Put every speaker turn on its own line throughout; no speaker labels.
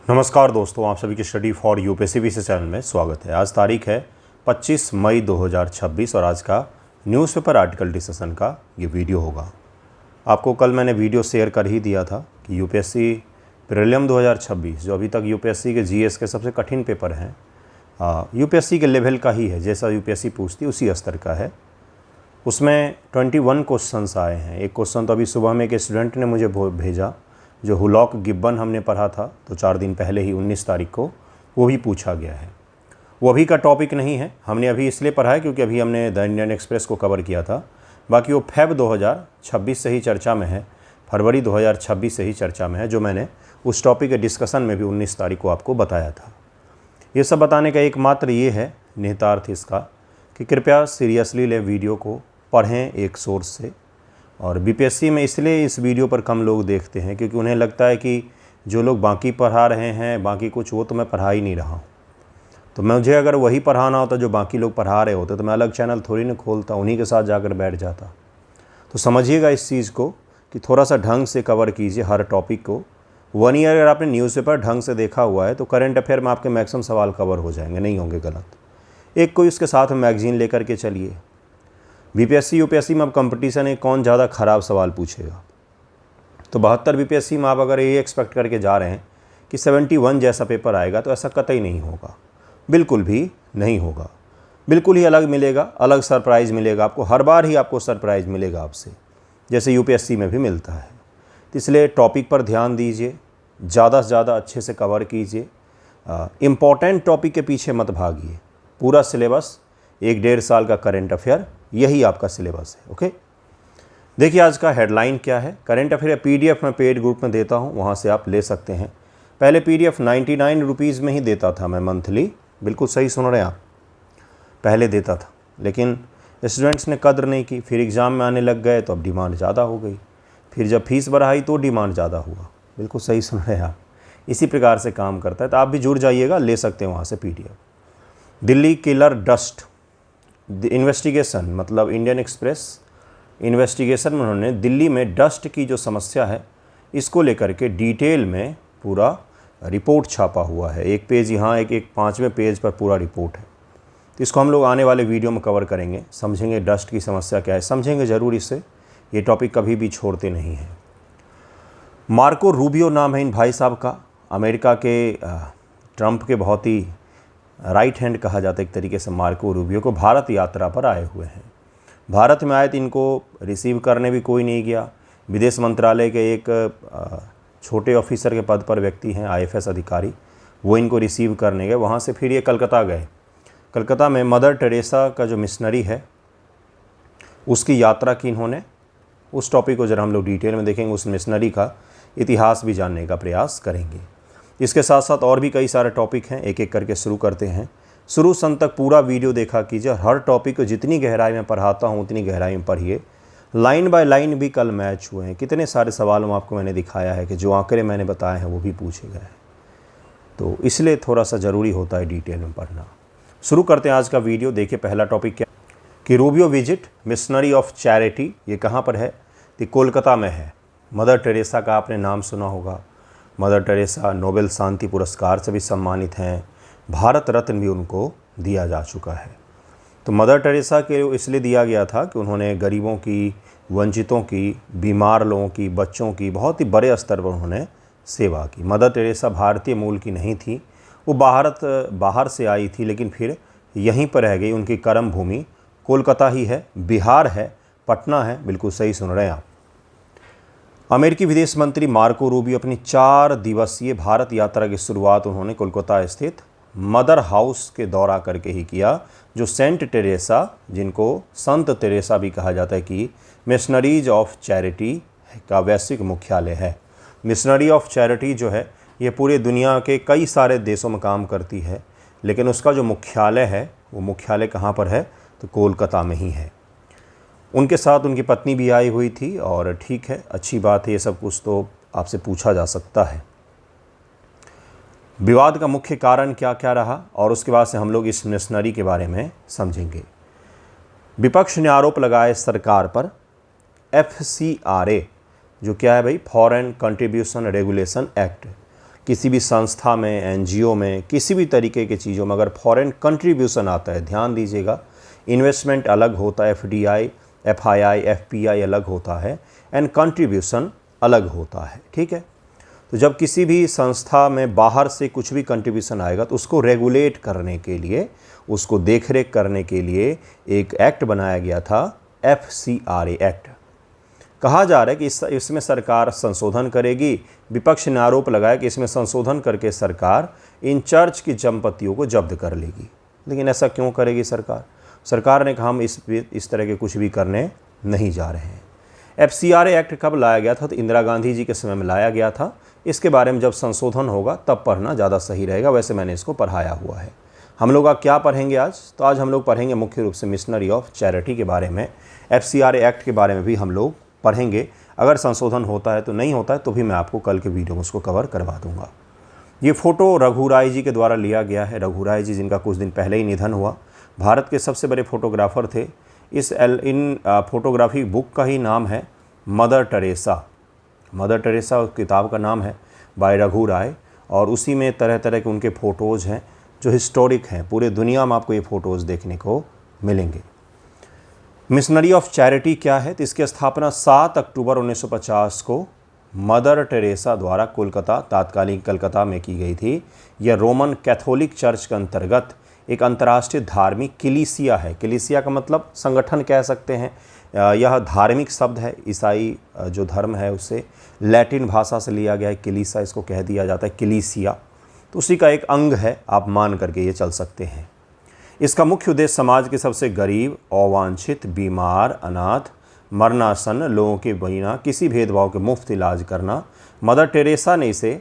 नमस्कार दोस्तों, आप सभी की स्टडी फॉर यूपीएससी से चैनल में स्वागत है। आज तारीख है 25 मई 2026 और आज का न्यूज़पेपर आर्टिकल डिस्कशन का ये वीडियो होगा। आपको कल मैंने वीडियो शेयर कर ही दिया था कि यूपीएससी प्रीलिम 2026 जो अभी तक यूपीएससी के जीएस के सबसे कठिन पेपर हैं, यूपीएससी के लेवल का ही है, जैसा यूपीएससी पूछती उसी स्तर का है। उसमें 21 क्वेश्चंस आए हैं। एक क्वेश्चन तो अभी सुबह में एक स्टूडेंट ने मुझे भेजा, जो हुलॉक गिब्बन हमने पढ़ा था तो 4 दिन पहले ही 19 तारीख को, वो भी पूछा गया है। वो अभी का टॉपिक नहीं है, हमने अभी इसलिए पढ़ा है क्योंकि अभी हमने द इंडियन एक्सप्रेस को कवर किया था। बाकी वो फेब 2026 से ही चर्चा में है, फरवरी 2026 से ही चर्चा में है, जो मैंने उस टॉपिक के डिस्कशन में भी 19 तारीख को आपको बताया था। ये सब बताने का एकमात्र ये है निहितार्थ इसका कि कृपया सीरियसली लें, वीडियो को पढ़ें एक सोर्स से। और बीपीएससी में इसलिए इस वीडियो पर कम लोग देखते हैं क्योंकि उन्हें लगता है कि जो लोग बाकी पढ़ा रहे हैं, बाकी कुछ, वो तो मैं पढ़ा ही नहीं रहा हूँ। तो मुझे अगर वही पढ़ाना होता जो बाकी लोग पढ़ा रहे होते तो मैं अलग चैनल थोड़ी ना खोलता, उन्हीं के साथ जाकर बैठ जाता। तो समझिएगा इस चीज़ को कि थोड़ा सा ढंग से कवर कीजिए हर टॉपिक को। 1 ईयर अगर आपने न्यूज़पेपर ढंग से देखा हुआ है तो करंट अफेयर में आपके मैक्सिमम सवाल कवर हो जाएंगे, नहीं होंगे गलत। एक कोई उसके साथ में मैगजीन लेकर के चलिए। बीपीएससी यूपीएससी में अब कंपटीशन है, कौन ज़्यादा ख़राब सवाल पूछेगा। तो 72 बीपीएससी में आप अगर ये एक्सपेक्ट करके जा रहे हैं कि 71 जैसा पेपर आएगा तो ऐसा कतई नहीं होगा, बिल्कुल भी नहीं होगा। बिल्कुल ही अलग मिलेगा, अलग सरप्राइज़ मिलेगा आपको। हर बार ही आपको सरप्राइज़ मिलेगा आपसे, जैसे यूपीएससी में भी मिलता है। तो इसलिए टॉपिक पर ध्यान दीजिए, ज़्यादा से ज़्यादा अच्छे से कवर कीजिए। इम्पॉर्टेंट टॉपिक के पीछे मत भागिए। पूरा सिलेबस 1-1.5 साल का करंट अफेयर, यही आपका सिलेबस है। ओके, देखिए आज का हेडलाइन क्या है। करंट अफेयर पीडीएफ में पेड ग्रुप में देता हूँ, वहाँ से आप ले सकते हैं। पहले पीडीएफ 99 रुपीज़ में ही देता था मैं मंथली, बिल्कुल सही सुन रहे हैं आप, पहले देता था। लेकिन स्टूडेंट्स ने कदर नहीं की, फिर एग्ज़ाम में आने लग गए तो अब डिमांड ज़्यादा हो गई। फिर जब फीस बढ़ाई तो डिमांड ज़्यादा हुआ। बिल्कुल सही सुन रहे हैं आप, इसी प्रकार से काम करता है। तो आप भी जुड़ जाइएगा, ले सकते हैं वहाँ से PDF. Delhi killer dust investigation, मतलब इंडियन एक्सप्रेस इन्वेस्टिगेशन में उन्होंने दिल्ली में डस्ट की जो समस्या है इसको लेकर के डिटेल में पूरा रिपोर्ट छापा हुआ है। एक पेज यहाँ, एक 5वें पेज पर पूरा रिपोर्ट है। तो इसको हम लोग आने वाले वीडियो में कवर करेंगे, समझेंगे डस्ट की समस्या क्या है, समझेंगे ज़रूर इससे। ये टॉपिक कभी भी छोड़ते नहीं हैं। मार्को रूबियो नाम है इन भाई साहब का, अमेरिका के ट्रंप के बहुत ही राइट हैंड कहा जाता है एक तरीके से। मार्को रूबियो को भारत यात्रा पर आए हुए हैं। भारत में आए तो इनको रिसीव करने भी कोई नहीं गया। विदेश मंत्रालय के एक छोटे ऑफिसर के पद पर व्यक्ति हैं, आईएफएस अधिकारी, वो इनको रिसीव करने गए। वहाँ से फिर ये कलकत्ता गए। कलकत्ता में मदर टेरेसा का जो मिशनरी है उसकी यात्रा की इन्होंने। उस टॉपिक को जरा हम लोग डिटेल में देखेंगे, उस मिशनरी का इतिहास भी जानने का प्रयास करेंगे। इसके साथ साथ और भी कई सारे टॉपिक हैं, एक एक करके शुरू करते हैं। शुरू से अंत तक पूरा वीडियो देखा कीजिए। हर टॉपिक को जितनी गहराई में पढ़ाता हूँ उतनी गहराई में पढ़िए। लाइन बाय लाइन भी कल मैच हुए हैं। कितने सारे सवालों में आपको मैंने दिखाया है कि जो आंकड़े मैंने बताए हैं वो भी पूछे गए हैं। तो इसलिए थोड़ा सा ज़रूरी होता है डिटेल में पढ़ना। शुरू करते हैं आज का वीडियो। देखिए पहला टॉपिक क्या कि Rubio visit missionary of charity. ये कहाँ पर है? तो कोलकाता में है। मदर टेरेसा का आपने नाम सुना होगा। मदर टेरेसा नोबेल शांति पुरस्कार से भी सम्मानित हैं, भारत रत्न भी उनको दिया जा चुका है। तो मदर टेरेसा के इसलिए दिया गया था कि उन्होंने गरीबों की, वंचितों की, बीमार लोगों की, बच्चों की बहुत ही बड़े स्तर पर उन्होंने सेवा की। मदर टेरेसा भारतीय मूल की नहीं थी, वो बाहर से आई थी, लेकिन फिर यहीं पर रह गई। उनकी कर्म भूमि कोलकाता ही है, बिहार है, पटना है। बिल्कुल सही सुन रहे हैं आप। अमेरिकी विदेश मंत्री मार्को रूबियो अपनी 4 दिवसीय भारत यात्रा की शुरुआत उन्होंने कोलकाता स्थित मदर हाउस के दौरा करके ही किया, जो सेंट टेरेसा, जिनको संत टेरेसा भी कहा जाता है, कि मिशनरीज ऑफ चैरिटी का वैश्विक मुख्यालय है। मिशनरी ऑफ चैरिटी जो है ये पूरे दुनिया के कई सारे देशों में काम करती है, लेकिन उसका जो मुख्यालय है वो मुख्यालय कहाँ पर है? तो कोलकाता में ही है। उनके साथ उनकी पत्नी भी आई हुई थी। और ठीक है, अच्छी बात है, ये सब कुछ तो आपसे पूछा जा सकता है। विवाद का मुख्य कारण क्या क्या रहा, और उसके बाद से हम लोग इस मिशनरी के बारे में समझेंगे। विपक्ष ने आरोप लगाए सरकार पर FCRA, जो क्या है भाई? फॉरेन कंट्रीब्यूशन रेगुलेशन एक्ट, किसी भी संस्था में, एनजीओ में, किसी भी तरीके की चीज़ों में अगर फॉरेन कंट्रीब्यूशन आता है, ध्यान दीजिएगा, इन्वेस्टमेंट अलग होता है, एफडीआई, एफआईआई, एफपीआई अलग होता है एंड कंट्रीब्यूशन अलग होता है, ठीक है। तो जब किसी भी संस्था में बाहर से कुछ भी कंट्रीब्यूशन आएगा तो उसको रेगुलेट करने के लिए, उसको देखरेख करने के लिए एक एक्ट बनाया गया था, FCRA एक्ट। कहा जा रहा है कि इसमें सरकार संशोधन करेगी। विपक्ष ने आरोप लगाया कि इसमें संशोधन करके सरकार इन चर्च की संपत्तियों को जब्त कर लेगी। लेकिन ऐसा क्यों करेगी सरकार? सरकार ने कहा हम इस तरह के कुछ भी करने नहीं जा रहे हैं। FCRA एक्ट कब लाया गया था? तो इंदिरा गांधी जी के समय में लाया गया था। इसके बारे में जब संशोधन होगा तब पढ़ना ज़्यादा सही रहेगा। वैसे मैंने इसको पढ़ाया हुआ है। हम लोग अब क्या पढ़ेंगे आज? तो आज हम लोग पढ़ेंगे मुख्य रूप से मिशनरी ऑफ चैरिटी के बारे में। FCRA एक्ट के बारे में भी हम लोग पढ़ेंगे। अगर संशोधन होता है तो नहीं होता है तो भी मैं आपको कल के वीडियो में उसको कवर करवा दूंगा। ये फ़ोटो रघु राय जी के द्वारा लिया गया है। रघु राय जी जिनका कुछ दिन पहले ही निधन हुआ, भारत के सबसे बड़े फोटोग्राफ़र थे। इन फोटोग्राफी बुक का ही नाम है मदर टेरेसा। मदर टेरेसा किताब का नाम है बाय रघु राय, और उसी में तरह तरह के उनके फ़ोटोज़ हैं जो हिस्टोरिक हैं। पूरे दुनिया में आपको ये फ़ोटोज़ देखने को मिलेंगे। मिशनरी ऑफ चैरिटी क्या है? तो इसकी स्थापना 7 अक्टूबर 1950 को मदर टेरेसा द्वारा कोलकाता, तात्कालिक कलकत्ता में की गई थी। यह रोमन कैथोलिक चर्च के अंतर्गत एक अंतर्राष्ट्रीय धार्मिक कलीसिया है। कलीसिया का मतलब संगठन कह सकते हैं। यह धार्मिक शब्द है, ईसाई जो धर्म है उससे लैटिन भाषा से लिया गया है। कलीसा इसको कह दिया जाता है, कलीसिया। तो उसी का एक अंग है, आप मान करके ये चल सकते हैं। इसका मुख्य उद्देश्य समाज के सबसे गरीब, अवांछित, बीमार, अनाथ, मरणासन्न लोगों के बिना किसी भेदभाव के मुफ्त इलाज करना। मदर टेरेसा ने इसे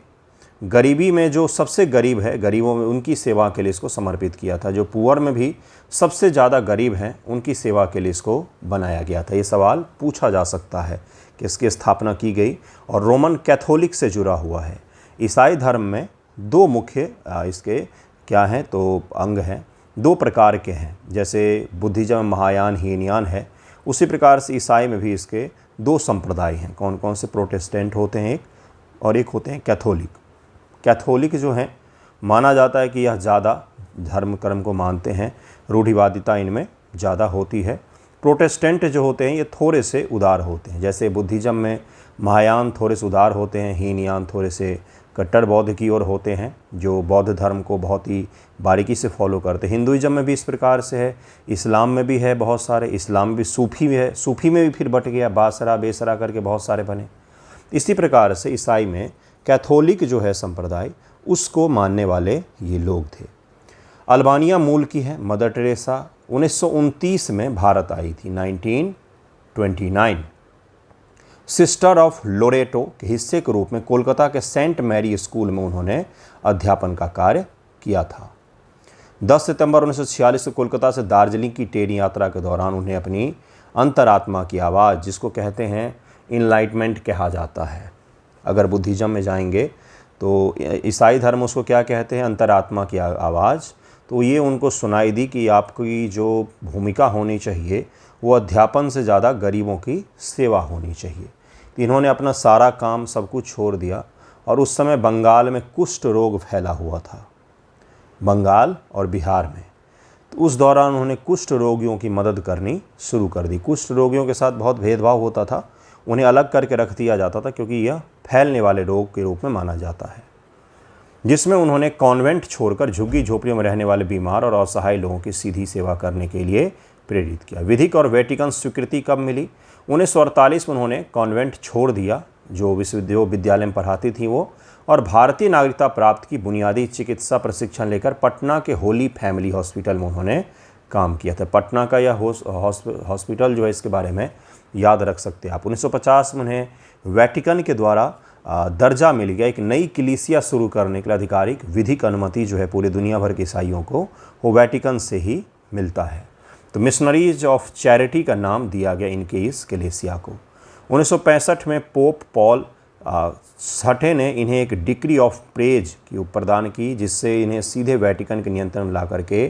गरीबी में जो सबसे गरीब है, गरीबों में उनकी सेवा के लिए इसको समर्पित किया था। जो पुअर में भी सबसे ज़्यादा गरीब हैं उनकी सेवा के लिए इसको बनाया गया था। ये सवाल पूछा जा सकता है कि इसकी स्थापना की गई, और रोमन कैथोलिक से जुड़ा हुआ है। ईसाई धर्म में दो मुख्य इसके क्या हैं तो अंग हैं, दो प्रकार के हैं। जैसे बुद्धिज्म महायान, हीनयान है, उसी प्रकार से ईसाई में भी इसके दो संप्रदाय हैं। कौन कौन से? प्रोटेस्टेंट होते हैं एक, और एक होते हैं कैथोलिक। कैथोलिक जो हैं, माना जाता है कि यह ज़्यादा धर्म कर्म को मानते हैं, रूढ़िवादिता इनमें ज़्यादा होती है। प्रोटेस्टेंट जो होते हैं ये थोड़े से उदार होते हैं। जैसे बुद्धिज्म में महायान थोड़े से उदार होते हैं, हीनयान थोड़े से कट्टर बौद्ध की ओर होते हैं, जो बौद्ध धर्म को बहुत ही बारीकी से फॉलो करते हैं। हिंदुइज्म में भी इस प्रकार से है, इस्लाम में भी है बहुत सारे। इस्लाम में भी सूफी भी है, सूफी में भी फिर बट गया, बासरा बेसरा करके बहुत सारे बने। इसी प्रकार से ईसाई में कैथोलिक जो है संप्रदाय, उसको मानने वाले ये लोग थे। अल्बानिया मूल की है मदर टेरेसा। 1929 में भारत आई थी, 1929। सिस्टर ऑफ लोरेटो के हिस्से के रूप में कोलकाता के सेंट मैरी स्कूल में उन्होंने अध्यापन का कार्य किया था। 10 सितंबर 1946 को कोलकाता से दार्जिलिंग की ट्रेन यात्रा के दौरान उन्हें अपनी अंतरात्मा की आवाज़, जिसको कहते हैं इनलाइटमेंट कहा जाता है। अगर बुद्धिज्म में जाएंगे तो ईसाई धर्म उसको क्या कहते हैं? अंतरात्मा की आवाज़। तो ये उनको सुनाई दी कि आपकी जो भूमिका होनी चाहिए वो अध्यापन से ज़्यादा गरीबों की सेवा होनी चाहिए। तो इन्होंने अपना सारा काम सब कुछ छोड़ दिया, और उस समय बंगाल में कुष्ठ रोग फैला हुआ था, बंगाल और बिहार में। तो उस दौरान उन्होंने कुष्ठ रोगियों की मदद करनी शुरू कर दी। कुष्ठ रोगियों के साथ बहुत भेदभाव होता था, उन्हें अलग करके रख दिया जाता था क्योंकि यह फैलने वाले रोग के रूप में माना जाता है। जिसमें उन्होंने कॉन्वेंट छोड़कर झुग्गी झोपड़ियों में रहने वाले बीमार और असहाय लोगों की सीधी सेवा करने के लिए प्रेरित किया। विधिक और वेटिकन स्वीकृति कब मिली? 1948 में उन्होंने कॉन्वेंट छोड़ दिया, जो विद्यालय में पढ़ाती थी वो, और भारतीय नागरिकता प्राप्त की। बुनियादी चिकित्सा प्रशिक्षण लेकर पटना के होली फैमिली हॉस्पिटल में उन्होंने काम किया था। पटना का यह हॉस्पिटल जो है, इसके बारे में याद रख सकते हैं आप। 1950 में उन्हें वेटिकन के द्वारा दर्जा मिल गया। एक नई कलीसिया शुरू करने के लिए आधिकारिक विधिक अनुमति जो है पूरे दुनिया भर के ईसाइयों को वो वेटिकन से ही मिलता है। तो मिशनरीज ऑफ चैरिटी का नाम दिया गया इनके इस कलीसिया को। 1965 में पोप पॉल 6 ने इन्हें एक डिक्री ऑफ प्रेज की प्रदान की, जिससे इन्हें सीधे वेटिकन के नियंत्रण में ला करके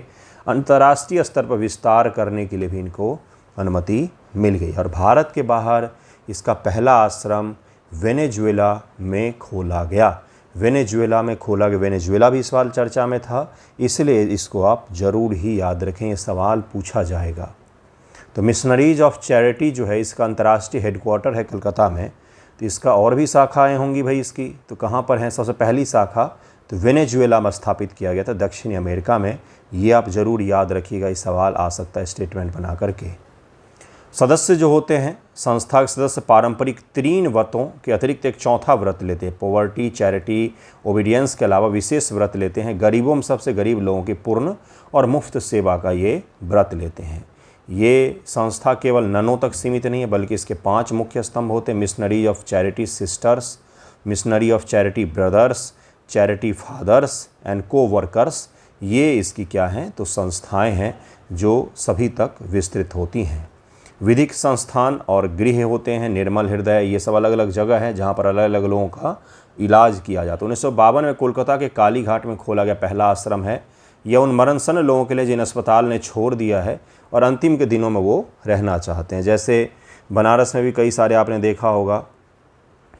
अंतर्राष्ट्रीय स्तर पर विस्तार करने के लिए भी इनको अनुमति मिल गई। और भारत के बाहर इसका पहला आश्रम वेनेजुएला में खोला गया। वेनेजुएला में खोला गया। वेनेजुएला भी सवाल चर्चा में था, इसलिए इसको आप ज़रूर ही याद रखें, ये सवाल पूछा जाएगा। तो मिशनरीज ऑफ चैरिटी जो है इसका अंतर्राष्ट्रीय हेडक्वार्टर है कलकत्ता में। तो इसका और भी शाखाएं होंगी भाई इसकी, तो कहाँ पर हैं? सबसे पहली शाखा तो वेनेजुएला में स्थापित किया गया था, दक्षिणी अमेरिका में। ये आप ज़रूर याद रखिएगा, ये सवाल आ सकता है स्टेटमेंट बना करके। सदस्य जो होते हैं, संस्था के सदस्य पारंपरिक 3 व्रतों के अतिरिक्त एक चौथा व्रत लेते हैं। पॉवर्टी, चैरिटी, ओबीडियंस के अलावा विशेष व्रत लेते हैं। गरीबों में सबसे गरीब लोगों की पूर्ण और मुफ्त सेवा का ये व्रत लेते हैं। ये संस्था केवल ननों तक सीमित नहीं है, बल्कि इसके 5 मुख्य स्तंभ होते हैं। Missionary of charity sisters, missionary of charity brothers, charity fathers and coworkers. ये इसकी क्या हैं? तो संस्थाएं हैं जो सभी तक विस्तृत होती हैं। विधिक संस्थान और गृह होते हैं। निर्मल हृदय, ये सब अलग अलग जगह है जहाँ पर अलग अलग लोगों का इलाज किया जाता है। 1952 में कोलकाता के काली घाट में खोला गया पहला आश्रम है। यह उन मरणसन्न लोगों के लिए जिन अस्पताल ने छोड़ दिया है और अंतिम के दिनों में वो रहना चाहते हैं। जैसे बनारस में भी कई सारे आपने देखा होगा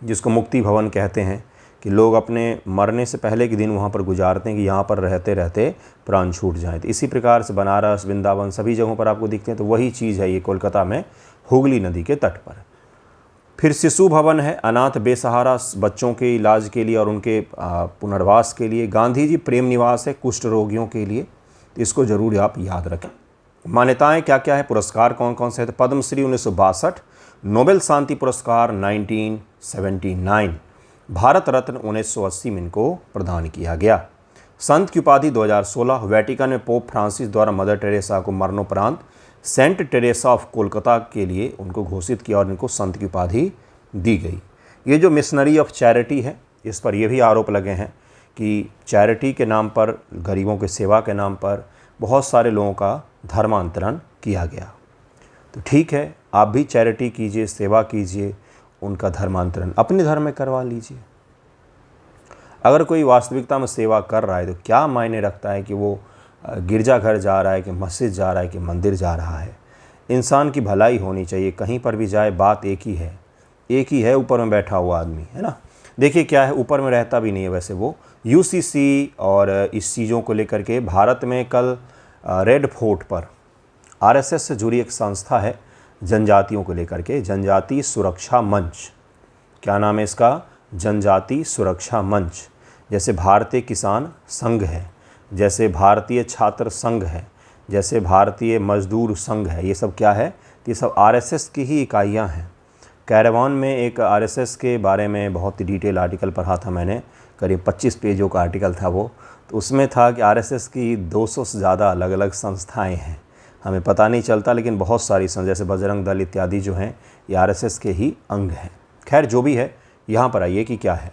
जिसको मुक्ति भवन कहते हैं, कि लोग अपने मरने से पहले के दिन वहाँ पर गुजारते हैं कि यहाँ पर रहते रहते प्राण छूट जाए। तो इसी प्रकार से बनारस, वृंदावन सभी जगहों पर आपको दिखते हैं। तो वही चीज़ है ये कोलकाता में, हुगली नदी के तट पर। फिर शिशु भवन है, अनाथ बेसहारा बच्चों के इलाज के लिए और उनके पुनर्वास के लिए। गांधी जी प्रेम निवास है कुष्ठ रोगियों के लिए, तो इसको ज़रूर आप याद रखें। मान्यताएं क्या क्या है, पुरस्कार कौन कौन से हैं? तो पद्मश्री 1962, नोबेल शांति पुरस्कार 1979, भारत रत्न 1980 में इनको प्रदान किया गया। संत की उपाधि 2016, वेटिकन में पोप फ्रांसिस द्वारा मदर टेरेसा को मरणोपरांत सेंट टेरेसा ऑफ कोलकाता के लिए उनको घोषित किया और इनको संत की उपाधि दी गई। ये जो मिशनरी ऑफ चैरिटी है, इस पर यह भी आरोप लगे हैं कि चैरिटी के नाम पर, गरीबों की सेवा के नाम पर बहुत सारे लोगों का धर्मांतरण किया गया। तो ठीक है, आप भी चैरिटी कीजिए, सेवा कीजिए, उनका धर्मांतरण अपने धर्म में करवा लीजिए। अगर कोई वास्तविकता में सेवा कर रहा है तो क्या मायने रखता है कि वो गिरजाघर जा रहा है कि मस्जिद जा रहा है कि मंदिर जा रहा है। इंसान की भलाई होनी चाहिए, कहीं पर भी जाए बात एक ही है ऊपर में बैठा हुआ आदमी, है ना। देखिए क्या है, ऊपर में रहता भी नहीं है वैसे वो। यूसीसी और इस चीज़ों को लेकर के भारत में कल रेड फोर्ट पर आरएसएस से जुड़ी एक संस्था है जनजातियों को लेकर के, जनजाति सुरक्षा मंच। क्या नाम है इसका? जनजाति सुरक्षा मंच। जैसे भारतीय किसान संघ है, जैसे भारतीय छात्र संघ है, जैसे भारतीय मजदूर संघ है, ये सब क्या है? ये सब आरएसएस की ही इकाइयां हैं। कैरावान में एक आरएसएस के बारे में बहुत ही डिटेल आर्टिकल पढ़ा था मैंने, करीब 25 पेजों का आर्टिकल था वो। तो उसमें था कि आरएसएस की 200 से ज़्यादा अलग अलग संस्थाएं हैं, हमें पता नहीं चलता, लेकिन बहुत सारी जैसे बजरंग दल इत्यादि जो हैं ये आरएसएस के ही अंग हैं। खैर जो भी है, यहाँ पर आइए कि क्या है।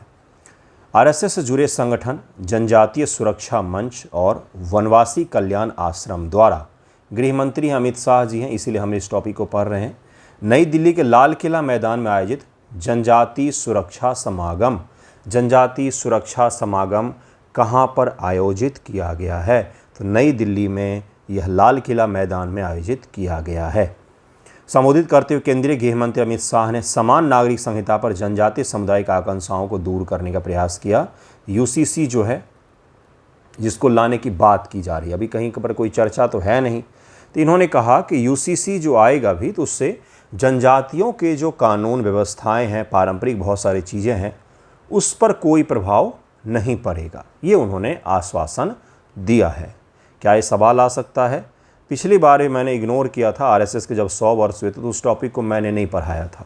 आरएसएस से जुड़े संगठन जनजातीय सुरक्षा मंच और वनवासी कल्याण आश्रम द्वारा, गृह मंत्री अमित शाह जी हैं, इसीलिए हम इस टॉपिक को पढ़ रहे हैं। नई दिल्ली के लाल किला मैदान में आयोजित जनजातीय सुरक्षा समागम, जनजातीय सुरक्षा समागम कहाँ पर आयोजित किया गया है? तो नई दिल्ली में यह लाल किला मैदान में आयोजित किया गया है। संबोधित करते हुए केंद्रीय गृह मंत्री अमित शाह ने समान नागरिक संहिता पर जनजातीय समुदाय की आकांक्षाओं को दूर करने का प्रयास किया। यूसीसी जो है, जिसको लाने की बात की जा रही है, अभी कहीं पर कोई चर्चा तो है नहीं, तो इन्होंने कहा कि यूसीसी जो आएगा भी तो उससे जनजातियों के जो कानून व्यवस्थाएं हैं, पारंपरिक बहुत सारी चीज़ें हैं, उस पर कोई प्रभाव नहीं पड़ेगा। ये उन्होंने आश्वासन दिया है। क्या ये सवाल आ सकता है? पिछली बार मैंने इग्नोर किया था, आरएसएस के जब 100 वर्ष हुए थे तो उस टॉपिक को मैंने नहीं पढ़ाया था,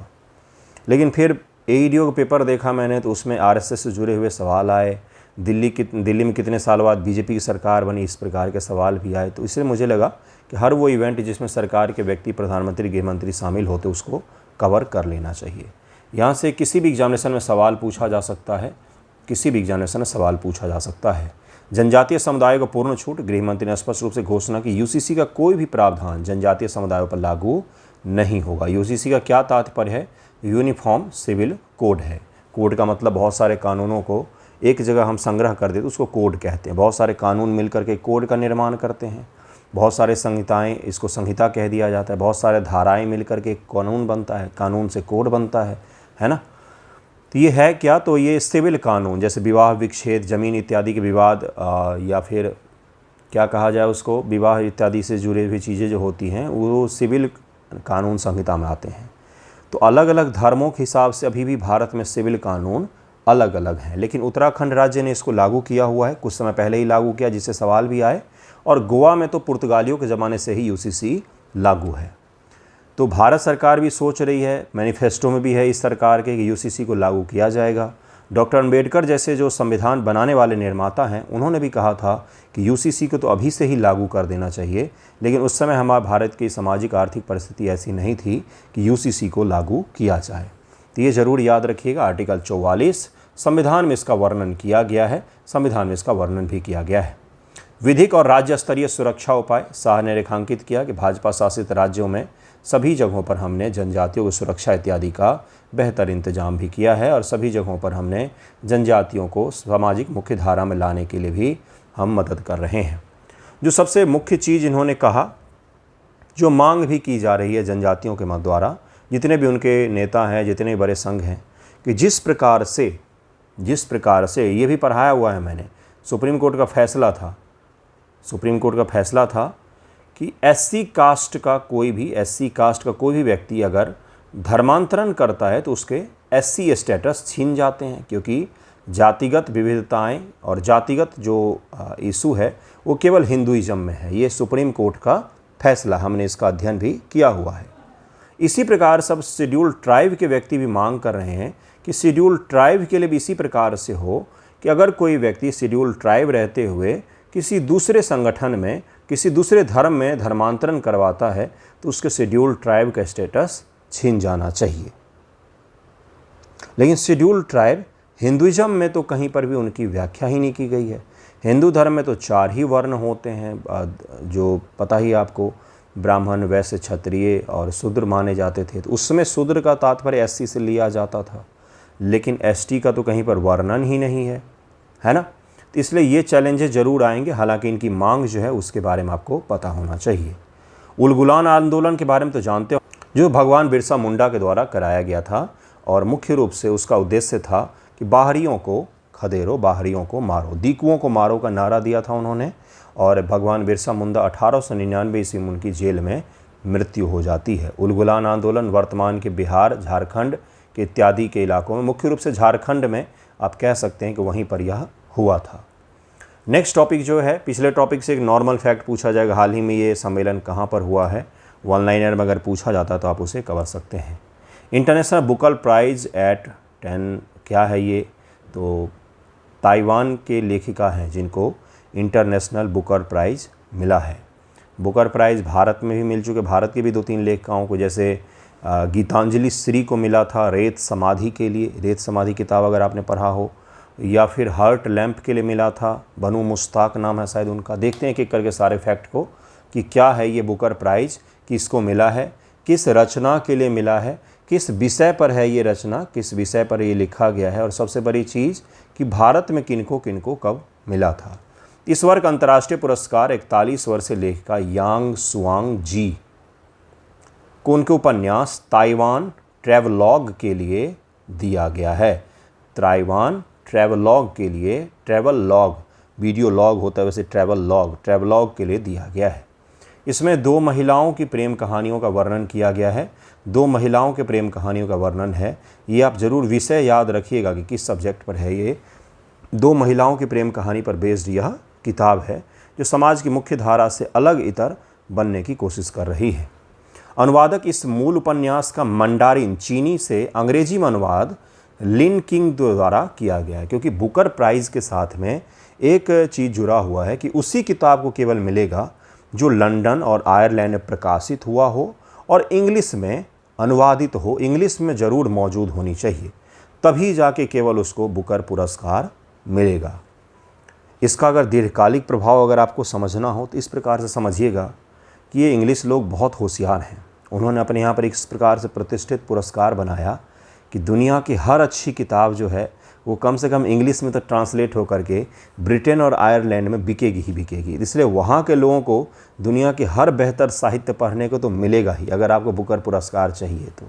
लेकिन फिर एईडीओ का पेपर देखा मैंने तो उसमें आरएसएस से जुड़े हुए सवाल आए। दिल्ली में कितने साल बाद बीजेपी की सरकार बनी, इस प्रकार के सवाल भी आए। तो इसलिए मुझे लगा कि हर वो इवेंट जिसमें सरकार के व्यक्ति, प्रधानमंत्री, गृह मंत्री शामिल होते, उसको कवर कर लेना चाहिए। यहाँ से किसी भी एग्जामिनेशन में सवाल पूछा जा सकता है, किसी भी एग्जामिनेशन में सवाल पूछा जा सकता है। जनजातीय समुदायों को पूर्ण छूट, गृह मंत्री ने स्पष्ट रूप से घोषणा की यूसीसी का कोई भी प्रावधान जनजातीय समुदायों पर लागू नहीं होगा। यूसीसी का क्या तात्पर्य है? यूनिफॉर्म सिविल कोड है। कोड का मतलब बहुत सारे कानूनों को एक जगह हम संग्रह कर देते तो उसको कोड कहते हैं। बहुत सारे कानून मिलकर के कोड का निर्माण करते हैं, बहुत सारे संहिताएं, इसको संहिता कह दिया जाता है। बहुत सारे धाराएं मिलकर के कानून बनता है, कानून से कोड बनता है ना। तो ये है क्या, तो ये सिविल कानून, जैसे विवाह विच्छेद, ज़मीन इत्यादि के विवाद, या फिर क्या कहा जाए उसको, विवाह इत्यादि से जुड़ी हुई चीज़ें जो होती हैं वो सिविल कानून संहिता में आते हैं। तो अलग अलग धर्मों के हिसाब से अभी भी भारत में सिविल कानून अलग अलग हैं, लेकिन उत्तराखंड राज्य ने इसको लागू किया हुआ है, कुछ समय पहले ही लागू किया, जिससे सवाल भी आए। और गोवा में तो पुर्तगालियों के ज़माने से ही यूसीसी लागू है। तो भारत सरकार भी सोच रही है, मैनिफेस्टो में भी है इस सरकार के, कि यूसीसी को लागू किया जाएगा। डॉक्टर अंबेडकर जैसे जो संविधान बनाने वाले निर्माता हैं, उन्होंने भी कहा था कि यूसीसी को तो अभी से ही लागू कर देना चाहिए, लेकिन उस समय हमारे भारत की सामाजिक आर्थिक परिस्थिति ऐसी नहीं थी कि यूसीसी को लागू किया जाए। तो ये ज़रूर याद रखिएगा, आर्टिकल 44 संविधान में इसका वर्णन किया गया है, संविधान में इसका वर्णन भी किया गया है। विधिक और राज्य स्तरीय सुरक्षा उपाय, शाह ने रेखांकित किया कि भाजपा शासित राज्यों में सभी जगहों पर हमने जनजातियों की सुरक्षा इत्यादि का बेहतर इंतजाम भी किया है, और सभी जगहों पर हमने जनजातियों को सामाजिक मुख्य धारा में लाने के लिए भी हम मदद कर रहे हैं। जो सबसे मुख्य चीज़ इन्होंने कहा, जो मांग भी की जा रही है जनजातियों के मत द्वारा, जितने भी उनके नेता हैं, जितने बड़े संघ हैं, कि जिस प्रकार से ये भी पढ़ाया हुआ है मैंने, सुप्रीम कोर्ट का फैसला था कि एससी कास्ट का कोई भी व्यक्ति अगर धर्मांतरण करता है तो उसके एससी स्टेटस छीन जाते हैं, क्योंकि जातिगत विविधताएं और जातिगत जो इशू है वो केवल हिंदुइज्म में है। ये सुप्रीम कोर्ट का फैसला, हमने इसका अध्ययन भी किया हुआ है। इसी प्रकार सब शेड्यूल्ड ट्राइब के व्यक्ति भी मांग कर रहे हैं कि शेड्यूल्ड ट्राइब के लिए भी इसी प्रकार से हो कि अगर कोई व्यक्ति शेड्यूल्ड ट्राइब रहते हुए किसी दूसरे संगठन में, किसी दूसरे धर्म में धर्मांतरण करवाता है तो उसके शेड्यूल्ड ट्राइब का स्टेटस छीन जाना चाहिए। लेकिन शेड्यूल्ड ट्राइब हिंदुइज्म में तो कहीं पर भी उनकी व्याख्या ही नहीं की गई है। हिंदू धर्म में तो 4 ही वर्ण होते हैं, जो पता ही आपको, ब्राह्मण, वैश्य, क्षत्रिय और शूद्र माने जाते थे। तो उस समय शूद्र का तात्पर्य एससी से लिया जाता था, लेकिन एसटी का तो कहीं पर वर्णन ही नहीं है ना। तो इसलिए ये चैलेंजेस ज़रूर आएंगे, हालांकि इनकी मांग जो है उसके बारे में आपको पता होना चाहिए। उलगुलान आंदोलन के बारे में तो जानते हो, जो भगवान बिरसा मुंडा के द्वारा कराया गया था, और मुख्य रूप से उसका उद्देश्य था कि बाहरियों को खदेड़ो, बाहरियों को मारो, दीकुओं को मारो का नारा दिया था उन्होंने। और भगवान बिरसा मुंडा 1899 ईस्वी में उनकी जेल में मृत्यु हो जाती है। उलगुलान आंदोलन वर्तमान के बिहार, झारखंड के इत्यादि के इलाकों में, मुख्य रूप से झारखंड में आप कह सकते हैं कि वहीं पर यह हुआ था। नेक्स्ट टॉपिक जो है, पिछले टॉपिक से एक नॉर्मल फैक्ट पूछा जाएगा, हाल ही में ये सम्मेलन कहाँ पर हुआ है, वन लाइनर में अगर पूछा जाता तो आप उसे कवर सकते हैं। इंटरनेशनल बुकर प्राइज़ एट 10 क्या है ये, तो ताइवान के लेखिका हैं जिनको इंटरनेशनल बुकर प्राइज़ मिला है। बुकर प्राइज़ भारत में भी मिल चुके, भारत के भी 2-3 लेखिकाओं को, जैसे गीतांजलि श्री को मिला था रेत समाधि के लिए, रेत समाधि किताब अगर आपने पढ़ा हो, या फिर हार्ट लैम्प के लिए मिला था, बनु मुश्ताक नाम है शायद उनका। देखते हैं एक एक करके सारे फैक्ट को कि क्या है ये बुकर प्राइज़, किसको मिला है, किस रचना के लिए मिला है, किस विषय पर है ये रचना, किस विषय पर ये लिखा गया है, और सबसे बड़ी चीज़ कि भारत में किनको किनको कब मिला था। इस वर्ष अंतर्राष्ट्रीय पुरस्कार 41 वर्षीय लेखिका यांग सुआंग जी को उनके उपन्यास ताइवान ट्रैवलॉग के लिए दिया गया है। ताइवान ट्रैवलॉग के लिए, ट्रैवल लॉग, वीडियो लॉग होता है वैसे ट्रैवलॉग के लिए दिया गया है। इसमें 2 महिलाओं की प्रेम कहानियों का वर्णन किया गया है। 2 महिलाओं के प्रेम कहानियों का वर्णन है, ये आप ज़रूर विषय याद रखिएगा कि किस सब्जेक्ट पर है ये। 2 महिलाओं की प्रेम कहानी पर बेस्ड यह किताब है, जो समाज की मुख्य धारा से अलग इतर बनने की कोशिश कर रही है। अनुवादक इस मूल उपन्यास का मंडारिन चीनी से अंग्रेजी में अनुवाद लिन किंग द्वारा किया गया है, क्योंकि बुकर प्राइज़ के साथ में एक चीज़ जुड़ा हुआ है कि उसी किताब को केवल मिलेगा जो लंदन और आयरलैंड में प्रकाशित हुआ हो और इंग्लिश में अनुवादित हो, इंग्लिश में ज़रूर मौजूद होनी चाहिए, तभी जाके केवल उसको बुकर पुरस्कार मिलेगा। इसका अगर दीर्घकालिक प्रभाव अगर आपको समझना हो तो इस प्रकार से समझिएगा कि ये इंग्लिश लोग बहुत होशियार हैं। उन्होंने अपने यहाँ पर इस प्रकार से प्रतिष्ठित पुरस्कार बनाया कि दुनिया की हर अच्छी किताब जो है वो कम से कम इंग्लिश में तो ट्रांसलेट होकर के ब्रिटेन और आयरलैंड में बिकेगी ही बिकेगी। इसलिए वहाँ के लोगों को दुनिया के हर बेहतर साहित्य पढ़ने को तो मिलेगा ही, अगर आपको बुकर पुरस्कार चाहिए तो।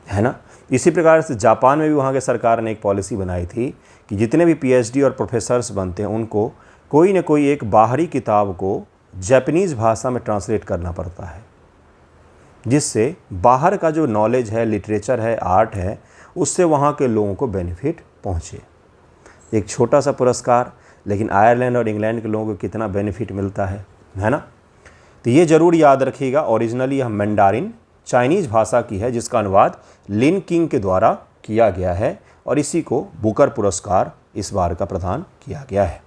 है ना। इसी प्रकार से जापान में भी वहाँ के सरकार ने एक पॉलिसी बनाई थी कि जितने भी पीएचडी और प्रोफेसर्स बनते हैं उनको कोई न कोई एक बाहरी किताब को जापानीज़ भाषा में ट्रांसलेट करना पड़ता है, जिससे बाहर का जो नॉलेज है, लिटरेचर है, आर्ट है, उससे वहाँ के लोगों को बेनिफिट पहुँचे। एक छोटा सा पुरस्कार, लेकिन आयरलैंड और इंग्लैंड के लोगों को कितना बेनिफिट मिलता है ना। तो ये ज़रूर याद रखिएगा। ओरिजिनली यह मैंडारिन चाइनीज़ भाषा की है, जिसका अनुवाद लिन किंग के द्वारा किया गया है और इसी को बुकर पुरस्कार इस बार का प्रदान किया गया है।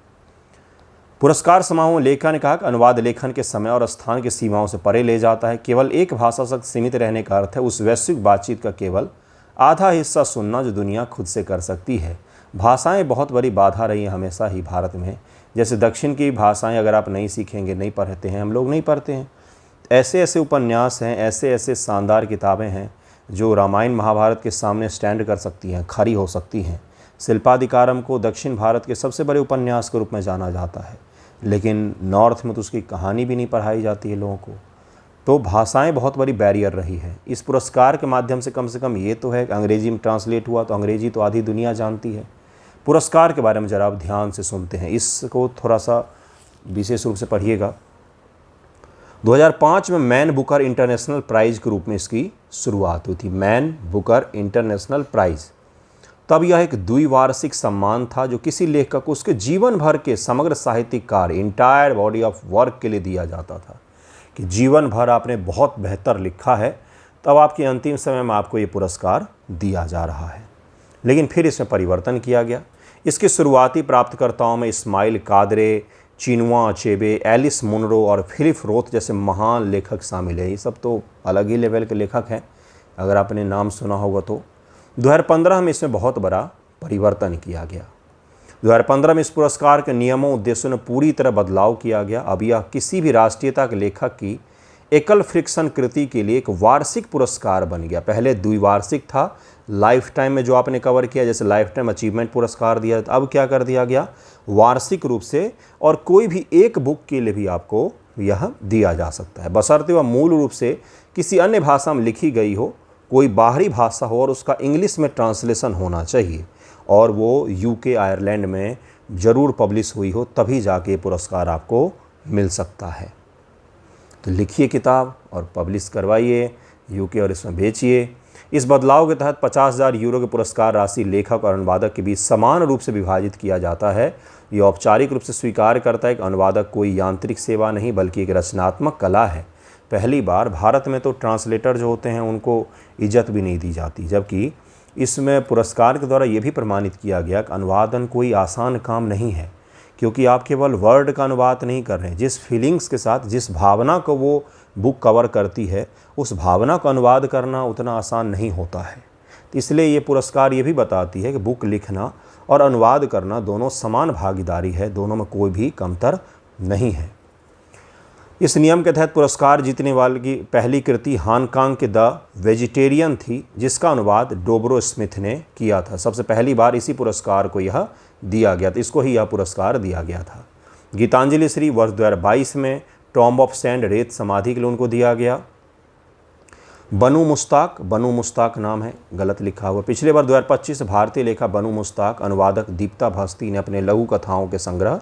पुरस्कार समारोह में लेखा ने कहा कि अनुवाद लेखन के समय और स्थान की सीमाओं से परे ले जाता है। केवल एक भाषा तक सीमित रहने का अर्थ है उस वैश्विक बातचीत का केवल आधा हिस्सा सुनना जो दुनिया खुद से कर सकती है। भाषाएं बहुत बड़ी बाधा रही हैं हमेशा ही भारत में। जैसे दक्षिण की भाषाएं अगर आप नहीं सीखेंगे, नहीं पढ़ते हैं, हम लोग नहीं पढ़ते हैं। ऐसे ऐसे उपन्यास हैं, ऐसे ऐसे शानदार किताबें हैं जो रामायण महाभारत के सामने स्टैंड कर सकती हैं, खड़ी हो सकती हैं। शिल्पाधिकारम को दक्षिण भारत के सबसे बड़े उपन्यास के रूप में जाना जाता है, लेकिन नॉर्थ में तो उसकी कहानी भी नहीं पढ़ाई जाती है लोगों को। तो भाषाएं बहुत बड़ी बैरियर रही है। इस पुरस्कार के माध्यम से कम ये तो है कि अंग्रेजी में ट्रांसलेट हुआ, तो अंग्रेजी तो आधी दुनिया जानती है। पुरस्कार के बारे में ज़रा आप ध्यान से सुनते हैं, इसको थोड़ा सा विशेष रूप से पढ़िएगा। 2005 में मैन बुकर इंटरनेशनल प्राइज़ के रूप में इसकी शुरुआत हुई थी, मैन बुकर इंटरनेशनल प्राइज़। तब यह एक द्विवार्षिक सम्मान था जो किसी लेखक को उसके जीवन भर के समग्र साहित्यिक कार्य, इंटायर बॉडी ऑफ वर्क के लिए दिया जाता था कि जीवन भर आपने बहुत बेहतर लिखा है, तब आपके अंतिम समय में आपको ये पुरस्कार दिया जा रहा है। लेकिन फिर इसमें परिवर्तन किया गया। इसके शुरुआती प्राप्तकर्ताओं में Ismail Kadare, Chinua Achebe, Alice Munro और फिलिप रोथ जैसे महान लेखक शामिल हैं। ये सब तो अलग ही लेवल के लेखक हैं, अगर आपने नाम सुना होगा तो। 2015 में इसमें बहुत बड़ा परिवर्तन किया गया। 2015 में इस पुरस्कार के नियमों उद्देश्यों में पूरी तरह बदलाव किया गया। अब यह किसी भी राष्ट्रीयता के लेखक की एकल फ्रिक्शन कृति के लिए एक वार्षिक पुरस्कार बन गया। पहले द्विवार्षिक था, लाइफ टाइम में जो आपने कवर किया, जैसे लाइफ टाइम अचीवमेंट पुरस्कार दिया, अब क्या कर दिया गया, वार्षिक रूप से, और कोई भी एक बुक के लिए भी आपको यह दिया जा सकता है, बशर्ते वह मूल रूप से किसी अन्य भाषा में लिखी गई हो, कोई बाहरी भाषा हो और उसका इंग्लिश में ट्रांसलेशन होना चाहिए, और वो यूके आयरलैंड में ज़रूर पब्लिश हुई हो, तभी जाके पुरस्कार आपको मिल सकता है। तो लिखिए किताब और पब्लिश करवाइए यूके और इसमें बेचिए। इस बदलाव के तहत 50,000 यूरो के पुरस्कार राशि लेखक और अनुवादक के बीच समान रूप से विभाजित किया जाता है। ये औपचारिक रूप से स्वीकार करता है कि अनुवादक कोई यांत्रिक सेवा नहीं बल्कि एक रचनात्मक कला है। पहली बार भारत में तो ट्रांसलेटर जो होते हैं उनको इज्जत भी नहीं दी जाती, जबकि इसमें पुरस्कार के द्वारा ये भी प्रमाणित किया गया कि अनुवादन कोई आसान काम नहीं है, क्योंकि आप केवल वर्ड का अनुवाद नहीं कर रहे हैं, जिस फीलिंग्स के साथ, जिस भावना को वो बुक कवर करती है, उस भावना का अनुवाद करना उतना आसान नहीं होता है। तो इसलिए ये पुरस्कार ये भी बताती है कि बुक लिखना और अनुवाद करना दोनों समान भागीदारी है, दोनों में कोई भी कमतर नहीं है। इस नियम के तहत पुरस्कार जीतने वाले की पहली कृति हांगकांग के द वेजिटेरियन थी, जिसका अनुवाद डोब्रो स्मिथ ने किया था। सबसे पहली बार इसी पुरस्कार को यह दिया गया था, इसको ही यह पुरस्कार दिया गया था। गीतांजलि श्री वर्ष 2022 में टॉम्ब ऑफ सैंड, रेत समाधि के लिए उनको दिया गया। बनू मुश्ताक नाम है, गलत लिखा हुआ। पिछले बार 2025 भारतीय लेखा बनू मुश्ताक अनुवादक दीप्ता भस्ती ने अपने लघु कथाओं के संग्रह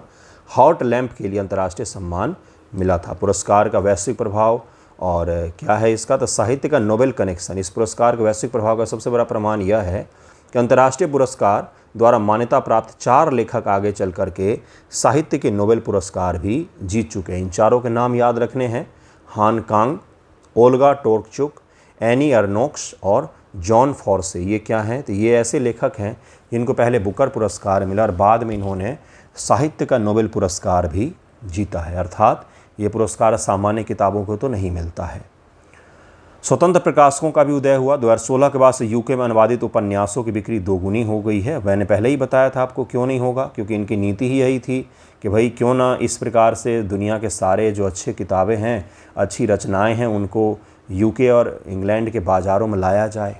हॉट लैम्प के लिए अंतर्राष्ट्रीय सम्मान मिला था। पुरस्कार का वैश्विक प्रभाव और क्या है इसका, तो साहित्य का नोबेल कनेक्शन। इस पुरस्कार के वैश्विक प्रभाव का सबसे बड़ा प्रमाण यह है कि अंतर्राष्ट्रीय पुरस्कार द्वारा मान्यता प्राप्त 4 लेखक आगे चल कर के साहित्य के नोबेल पुरस्कार भी जीत चुके हैं। इन चारों के नाम याद रखने हैं, हांगकांग, ओल्गा टोर्कचुक, एनी अर्नोक्स और जॉन फॉर्से। ये क्या हैं, तो ये ऐसे लेखक हैं जिनको पहले बुकर पुरस्कार मिला और बाद में इन्होंने साहित्य का नोबेल पुरस्कार भी जीता है। अर्थात ये पुरस्कार सामान्य किताबों को तो नहीं मिलता है। स्वतंत्र प्रकाशकों का भी उदय हुआ। 2016 के बाद से यूके में अनुवादित उपन्यासों की बिक्री दोगुनी हो गई है। मैंने पहले ही बताया था आपको, क्यों नहीं होगा, क्योंकि इनकी नीति ही यही थी कि भाई क्यों ना इस प्रकार से दुनिया के सारे जो अच्छी किताबें हैं, अच्छी रचनाएं हैं, उनको यूके और इंग्लैंड के बाज़ारों में लाया जाए,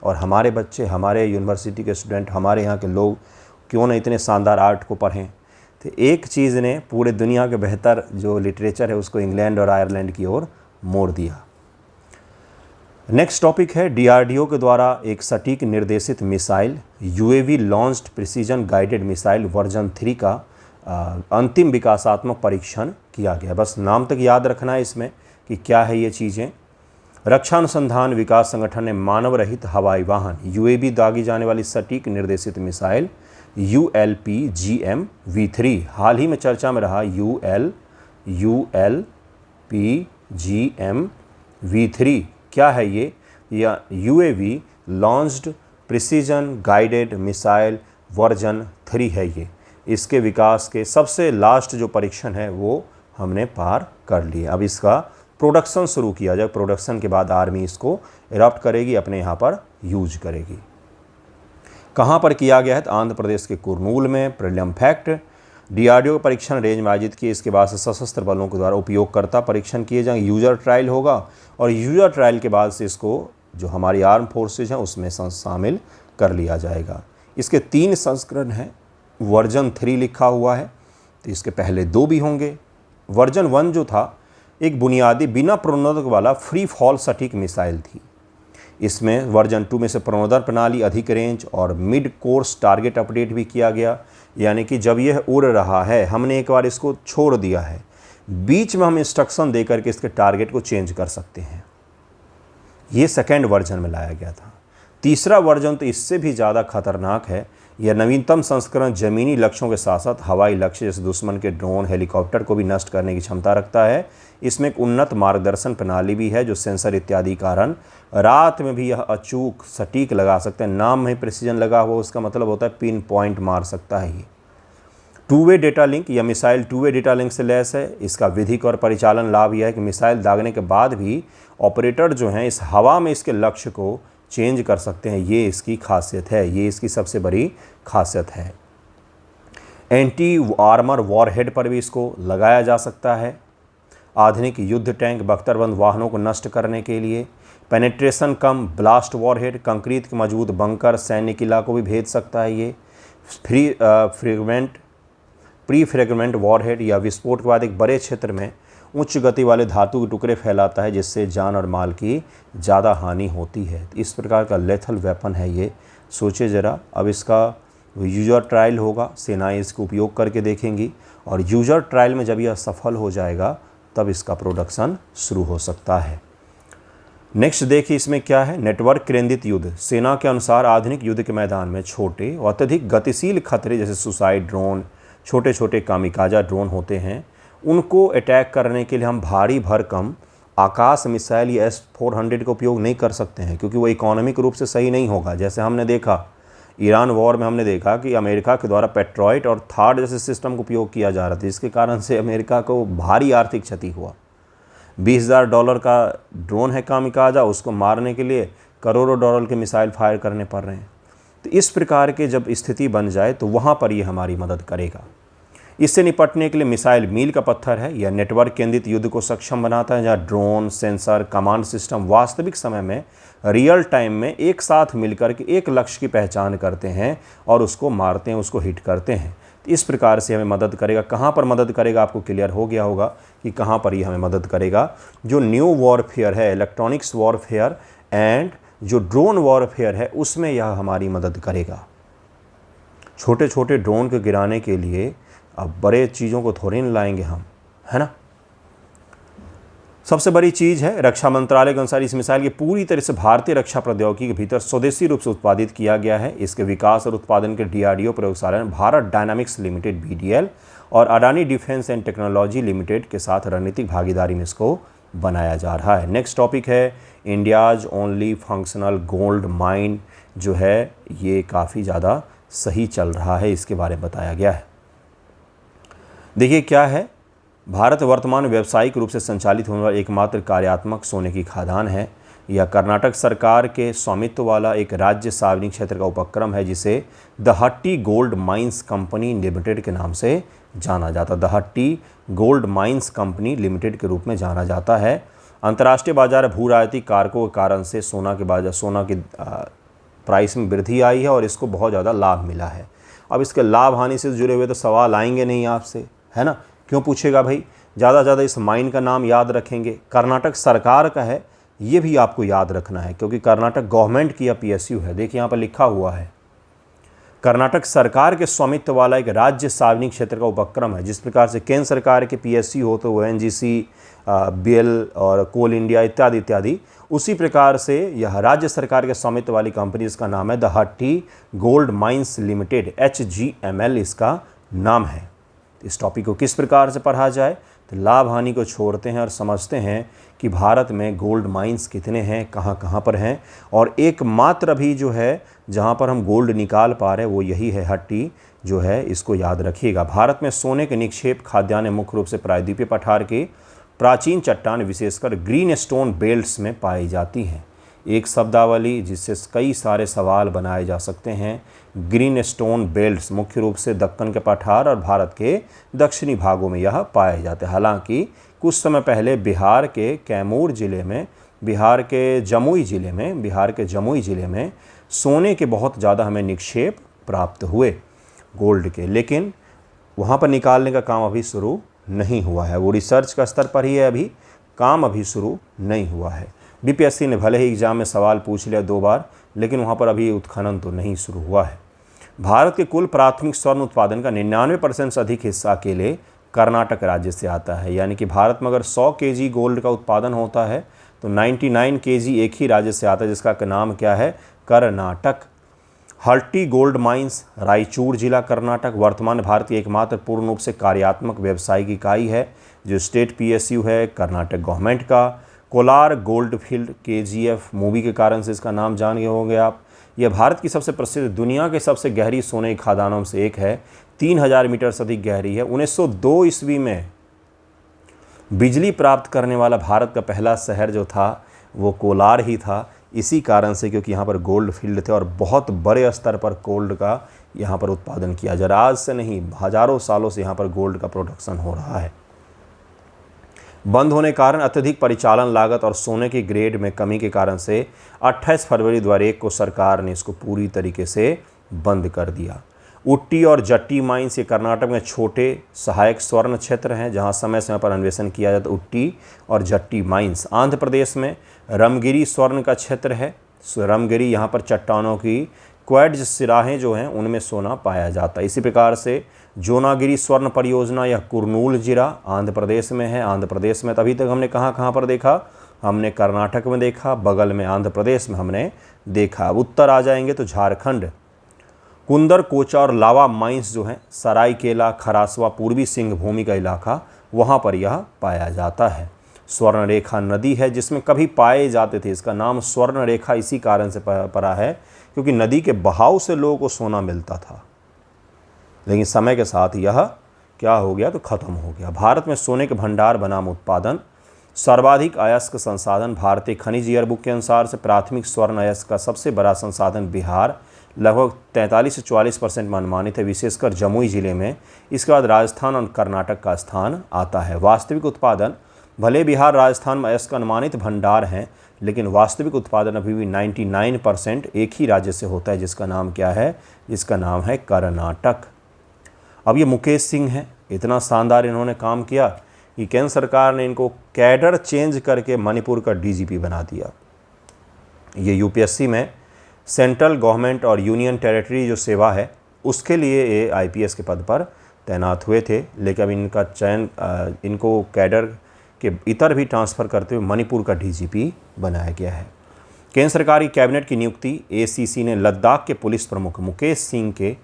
और हमारे बच्चे, हमारे यूनिवर्सिटी के स्टूडेंट, हमारे यहाँ के लोग क्यों ना इतने शानदार आर्ट को पढ़ें। तो एक चीज़ ने पूरे दुनिया के बेहतर जो लिटरेचर है उसको इंग्लैंड और आयरलैंड की ओर मोड़ दिया। नेक्स्ट टॉपिक है डीआरडीओ के द्वारा एक सटीक निर्देशित missile UAV launched precision guided missile version 3 का अंतिम विकासात्मक परीक्षण किया गया। बस नाम तक याद रखना है इसमें कि क्या है ये चीज़ें। रक्षा अनुसंधान विकास संगठन ने मानव रहित हवाई वाहन यूएवी दागी जाने वाली सटीक निर्देशित मिसाइल ULPGM-V3 हाल ही में चर्चा में रहा ULPGM-V3 क्या है ये? या UAV launched precision guided missile version 3 है ये। इसके विकास के सबसे लास्ट जो परीक्षण है वो हमने पार कर लिया। अब इसका प्रोडक्शन शुरू किया जाए। प्रोडक्शन के बाद आर्मी इसको एडॉप्ट करेगी, अपने यहाँ पर यूज करेगी। कहाँ पर किया गया है? तो आंध्र प्रदेश के कुरनूल में। प्रीलिम फैक्ट, डीआरडीओ परीक्षण रेंज में आयोजित किए। इसके बाद से सशस्त्र बलों के द्वारा उपयोगकर्ता परीक्षण किए जाएंगे। यूजर ट्रायल होगा और यूजर ट्रायल के बाद से इसको जो हमारी आर्म फोर्सेज हैं उसमें शामिल कर लिया जाएगा। इसके 3 संस्करण हैं। वर्जन 3 लिखा हुआ है, तो इसके पहले 2 भी होंगे। वर्जन 1 जो था एक बुनियादी बिना प्रणोदक वाला फ्री फॉल सटीक मिसाइल थी। इसमें वर्जन 2 में से प्रणोदन प्रणाली, अधिक रेंज और मिड कोर्स टारगेट अपडेट भी किया गया। यानी कि जब यह उड़ रहा है, हमने एक बार इसको छोड़ दिया है, बीच में हम इंस्ट्रक्शन दे करके इसके टारगेट को चेंज कर सकते हैं। ये सेकेंड वर्जन में लाया गया था। तीसरा वर्जन तो इससे भी ज़्यादा खतरनाक है। यह नवीनतम संस्करण ज़मीनी लक्ष्यों के साथ साथ हवाई लक्ष्य जैसे दुश्मन के ड्रोन, हेलीकॉप्टर को भी नष्ट करने की क्षमता रखता है। इसमें एक उन्नत मार्गदर्शन प्रणाली भी है जो सेंसर इत्यादि कारण रात में भी यह अचूक सटीक लगा सकते हैं। नाम में प्रिसीजन लगा हुआ, उसका मतलब होता है पिन पॉइंट मार सकता है ये। 2 वे डेटा लिंक, यह मिसाइल 2 वे डेटा लिंक से लैस है। इसका विधिक और परिचालन लाभ यह है कि मिसाइल दागने के बाद भी ऑपरेटर जो हैं इस हवा में इसके लक्ष्य को चेंज कर सकते हैं। ये इसकी खासियत है, ये इसकी सबसे बड़ी खासियत है। एंटी आर्मर वॉरहेड पर भी इसको लगाया जा सकता है। आधुनिक युद्ध टैंक, बख्तरबंद वाहनों को नष्ट करने के लिए। पेनेट्रेशन कम ब्लास्ट वॉरहेड, कंक्रीट के मजबूत बंकर, सैन्य किला को भी भेज सकता है ये। प्री फ्रेगमेंट वॉरहेड या विस्फोट के बाद एक बड़े क्षेत्र में उच्च गति वाले धातु के टुकड़े फैलाता है जिससे जान और माल की ज़्यादा हानि होती है। इस प्रकार का लेथल वेपन है ये। सोचिए ज़रा, अब इसका यूजर ट्रायल होगा, सेनाएं इसको उपयोग करके देखेंगी और यूजर ट्रायल में जब यह सफल हो जाएगा तब इसका प्रोडक्शन शुरू हो सकता है। नेक्स्ट देखिए इसमें क्या है। नेटवर्क केंद्रित युद्ध, सेना के अनुसार आधुनिक युद्ध के मैदान में छोटे और अत्यधिक गतिशील खतरे जैसे सुसाइड ड्रोन, छोटे छोटे कामिकाजा ड्रोन होते हैं, उनको अटैक करने के लिए हम भारी भरकम आकाश मिसाइल या S-400 का उपयोग नहीं कर सकते हैं क्योंकि वो इकोनॉमिक रूप से सही नहीं होगा। जैसे हमने देखा ईरान वॉर में, हमने देखा कि अमेरिका के द्वारा पेट्रॉइट और थार्ड जैसे सिस्टम का उपयोग किया जा रहा था, इसके कारण से अमेरिका को भारी आर्थिक क्षति हुआ। $20,000 का ड्रोन है कामिकाजा, उसको मारने के लिए करोड़ों डॉलर के मिसाइल फायर करने पड़ रहे हैं। तो इस प्रकार के जब स्थिति बन जाए तो वहाँ पर ये हमारी मदद करेगा। इससे निपटने के लिए मिसाइल मील का पत्थर है। यह नेटवर्क केंद्रित युद्ध को सक्षम बनाता है जहाँ ड्रोन, सेंसर, कमांड सिस्टम वास्तविक समय में रियल टाइम में एक साथ मिलकर के एक लक्ष्य की पहचान करते हैं और उसको मारते हैं, उसको हिट करते हैं। तो इस प्रकार से हमें मदद करेगा। कहाँ पर मदद करेगा आपको क्लियर हो गया होगा कि कहाँ पर ये हमें मदद करेगा। जो न्यू वॉरफेयर है, इलेक्ट्रॉनिक्स वॉरफेयर एंड जो ड्रोन वॉरफेयर है, उसमें यह हमारी मदद करेगा। छोटे छोटे ड्रोन को गिराने के लिए अब बड़े चीज़ों को थोड़ी न लाएंगे हम, है ना। सबसे बड़ी चीज़ है, रक्षा मंत्रालय के अनुसार इस मिसाइल की पूरी तरह से भारतीय रक्षा प्रौद्योगिकी के भीतर स्वदेशी रूप से उत्पादित किया गया है। इसके विकास और उत्पादन के डीआरडीओ प्रयोगशाला में भारत डायनामिक्स लिमिटेड BDL और Adani defence and technology limited के साथ रणनीतिक भागीदारी में इसको बनाया जा रहा है। नेक्स्ट टॉपिक है India's only functional gold mine, जो है ये काफ़ी ज़्यादा सही चल रहा है, इसके बारे में बताया गया है। देखिए क्या है, भारत वर्तमान व्यावसायिक रूप से संचालित होने वाला एकमात्र कार्यात्मक सोने की खदान है। यह कर्नाटक सरकार के स्वामित्व वाला एक राज्य सार्वजनिक क्षेत्र का उपक्रम है जिसे द हट्टी गोल्ड माइंस कंपनी लिमिटेड के नाम से जाना जाता है। द हट्टी गोल्ड माइंस कंपनी लिमिटेड के रूप में जाना जाता है। अंतर्राष्ट्रीय बाजार भू राजनीतिक कारकों के कारण से सोना की प्राइस में वृद्धि आई है और इसको बहुत ज़्यादा लाभ मिला है। अब इसके लाभ हानि से जुड़े हुए तो सवाल आएंगे नहीं आपसे, है ना। क्यों पूछेगा भाई, ज़्यादा से ज़्यादा इस माइन का नाम याद रखेंगे। कर्नाटक सरकार का है, ये भी आपको याद रखना है, क्योंकि कर्नाटक गवर्नमेंट की यह पीएसयू है। देखिए यहाँ पर लिखा हुआ है, कर्नाटक सरकार के स्वामित्व वाला एक राज्य सार्वजनिक क्षेत्र का उपक्रम है। जिस प्रकार से केंद्र सरकार के पीएसयू हो तो वो एनजीसी, बीएल और कोल इंडिया इत्यादि इत्यादि, उसी प्रकार से यह राज्य सरकार के स्वामित्व वाली कंपनी, इसका नाम है द हट्टी गोल्ड माइंस लिमिटेड, HGML इसका नाम है। इस टॉपिक को किस प्रकार से पढ़ा जाए, तो लाभ हानि को छोड़ते हैं और समझते हैं कि भारत में गोल्ड माइंस कितने हैं, कहाँ कहाँ पर हैं, और एकमात्र अभी जो है जहाँ पर हम गोल्ड निकाल पा रहे हैं वो यही है, हट्टी जो है, इसको याद रखिएगा। भारत में सोने के निक्षेप खाद्यान्न मुख्य रूप से प्रायद्वीपीय पठार के प्राचीन चट्टान विशेषकर ग्रीन स्टोन बेल्ट्स में पाई जाती हैं। एक शब्दावली जिससे कई सारे सवाल बनाए जा सकते हैं। ग्रीन स्टोन बेल्ट्स मुख्य रूप से दक्कन के पठार और भारत के दक्षिणी भागों में यह पाए जाते हैं। हालांकि कुछ समय पहले बिहार के कैमूर जिले में, बिहार के जमुई जिले में सोने के बहुत ज़्यादा हमें निक्षेप प्राप्त हुए गोल्ड के, लेकिन वहाँ पर निकालने का काम अभी शुरू नहीं हुआ है। वो रिसर्च का स्तर पर ही है, अभी काम अभी शुरू नहीं हुआ है। बीपीएससी ने भले ही एग्जाम में सवाल पूछ लिया 2 बार, लेकिन वहाँ पर अभी उत्खनन तो नहीं शुरू हुआ है। भारत के कुल प्राथमिक स्वर्ण उत्पादन का 99% से अधिक हिस्सा के लिए कर्नाटक राज्य से आता है। यानी कि भारत में अगर 100 केजी गोल्ड का उत्पादन होता है तो 99 केजी एक ही राज्य से आता है, जिसका नाम क्या है, कर्नाटक। हट्टी गोल्ड माइंस रायचूर जिला कर्नाटक वर्तमान भारत की एकमात्र पूर्ण रूप से कार्यात्मक व्यावसायिक इकाई है जो स्टेट पीएसयू है कर्नाटक गवर्नमेंट का। Kolar gold field KGF movie के कारण से इसका नाम जान गए होंगे आप। यह भारत की सबसे प्रसिद्ध, दुनिया के सबसे गहरी सोने की खदानों से एक है। 3000 मीटर से अधिक गहरी है। 1902 ईस्वी में बिजली प्राप्त करने वाला भारत का पहला शहर जो था वो कोलार ही था, इसी कारण से, क्योंकि यहाँ पर गोल्ड फील्ड थे और बहुत बड़े स्तर पर गोल्ड का यहाँ पर उत्पादन किया जा रहा है। आज से नहीं, हजारों सालों से यहाँ पर गोल्ड का प्रोडक्शन हो रहा है। बंद होने के कारण अत्यधिक परिचालन लागत और सोने के ग्रेड में कमी के कारण से 28 फरवरी 2001 को सरकार ने इसको पूरी तरीके से बंद कर दिया। उट्टी और जट्टी माइंस ये कर्नाटक में छोटे सहायक स्वर्ण क्षेत्र हैं जहां समय समय पर अन्वेषण किया जाता है। उट्टी और जट्टी माइंस आंध्र प्रदेश में रमगिरी स्वर्ण का क्षेत्र है। रमगिरी यहाँ पर चट्टानों की क्वेड्ज सिराहें जो हैं उनमें सोना पाया जाता है। इसी प्रकार से जोनागिरी स्वर्ण परियोजना या कुरनूल जिला आंध्र प्रदेश में है। आंध्र प्रदेश में तभी तक हमने कहाँ पर देखा, हमने कर्नाटक में देखा, बगल में आंध्र प्रदेश में हमने देखा। अब उत्तर आ जाएंगे तो झारखंड कुंदर कोचा और लावा माइंस जो हैं सरायकेला खरासवा पूर्वी सिंहभूमि का इलाका, वहाँ पर यह पाया जाता है। स्वर्ण रेखा नदी है जिसमें कभी पाए जाते थे, इसका नाम स्वर्ण रेखा इसी कारण से पड़ा है क्योंकि नदी के बहाव से लोगों को सोना मिलता था, लेकिन समय के साथ यह क्या हो गया तो ख़त्म हो गया। भारत में सोने के भंडार बनाम उत्पादन सर्वाधिक अयस्क संसाधन। भारतीय खनिज ईयरबुक के अनुसार से प्राथमिक स्वर्ण अयस्क का सबसे बड़ा संसाधन बिहार लगभग 43 से 44% में अनुमानित है, विशेषकर जमुई जिले में। इसके बाद राजस्थान और कर्नाटक का स्थान आता है। वास्तविक उत्पादन, भले बिहार राजस्थान में अयस्क अनुमानित भंडार हैं, लेकिन वास्तविक उत्पादन अभी भी 99% एक ही राज्य से होता है, जिसका नाम क्या है, जिसका नाम है कर्नाटक। अब ये मुकेश सिंह हैं, इतना शानदार इन्होंने काम किया कि केंद्र सरकार ने इनको कैडर चेंज करके मणिपुर का डीजीपी बना दिया। ये यूपीएससी में सेंट्रल गवर्नमेंट और यूनियन टेरिटरी जो सेवा है उसके लिए ये आईपीएस के पद पर तैनात हुए थे, लेकिन अब इनका चयन इनको कैडर के इतर भी ट्रांसफ़र करते हुए मणिपुर का डीजीपी बनाया गया है। केंद्र सरकार की कैबिनेट की नियुक्ति एसीसी ने लद्दाख के पुलिस प्रमुख मुकेश सिंह के